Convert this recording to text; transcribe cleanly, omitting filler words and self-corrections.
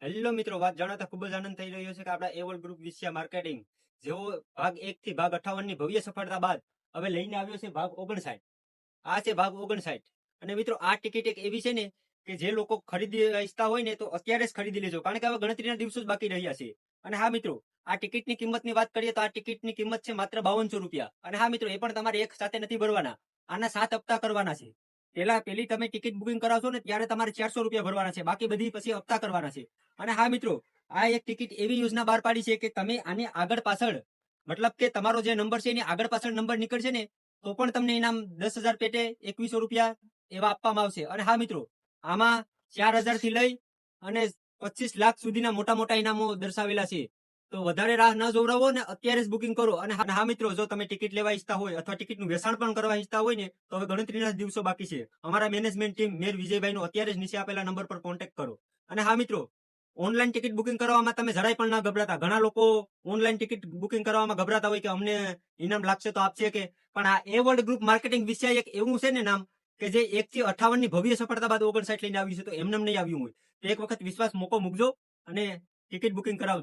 Hello મિત્રો, વાત જાણતા ખૂબ જ આનંદ થઈ રહ્યો છે કે આપણા એવોલ ગ્રુપ વિશે માર્કેટિંગ જેવો ભાગ 1 થી ભાગ 58 ની ભવ્ય સફળતા બાદ હવે લઈને આવ્યો છે ભાગ 59. આ છે ભાગ 59. અને મિત્રો, આ ટિકિટ એક એવી છે ને કે જે લોકો ખરીદી ઈચ્છતા હોય ને તો અત્યારે જ ખરીદી લેજો, કારણ કે હવે ગણતરીના દિવસો જ બાકી રહ્યા છે. અને હા મિત્રો, આ ટિકિટની કિંમતની વાત કરીએ તો આ ટિકિટની કિંમત છે માત્ર 5200 રૂપિયા. અને હા મિત્રો, એ પણ તમારે એક સાથે નથી ભરવાના, આના 7 હપ્તા કરવાના છે. પેલી તમે ટિકિટ બુકિંગ કરાવશો ને ત્યારે તમારે 400 રૂપિયા ભરવાના છે, બાકી બધી પછી હપ્તા કરવાના છે. અને હા મિત્રો, આ એક ટિકિટ એવી યોજના બહાર પાડી છે કે તમે આને આગળ પાછળ, મતલબ કે તમારો જે નંબર છે એની આગળ પાછળ નંબર નીકળશે ને તો પણ તમને ઇનામ 10,000 પેટે 2100 રૂપિયા એવા આપવામાં આવશે. અને હા મિત્રો, આમાં 4,000 થી લઈ અને 25 લાખ સુધીના મોટા મોટા ઇનામો દર્શાવેલા છે. તો વધારે રાહ ન જોવરાવો ને અત્યારે જ બુકિંગ કરો. અને હા મિત્રો, જો તમે ટિકિટ લેવા ઈચ્છતા હોય અથવા ટિકિટનું વેચાણ પણ કરવા ઈચ્છતા હોય ને તો હવે ગણતરીના દિવસો બાકી છે. અમારા મેનેજમેન્ટ ટીમ મેર વિજયભાઈનો અત્યારે જ નીચે આપેલા નંબર પર કોન્ટેક્ટ કરો. અને હા મિત્રો, ઓનલાઈન ટિકિટ બુકિંગ કરવામાં તમે જરાય પણ ના ગભરાતા. ઘણા લોકો ઓનલાઈન ટિકિટ બુકિંગ કરવામાં ગભરાતા હોય કે અમને ઇનામ લાગશે તો આપશે કે, પણ આ એ વર્લ્ડ ગ્રુપ માર્કેટિંગ વિશે એક એવું છે ને નામ કે જે 1 થી 58 ની ભવ્ય સફળતા બાદ 59 લઈને આવ્યું છે. તો એમને નહીં આવ્યું હોય તો એક વખત વિશ્વાસ મોકો મૂકજો અને ટિકિટ બુકિંગ કરાવજો.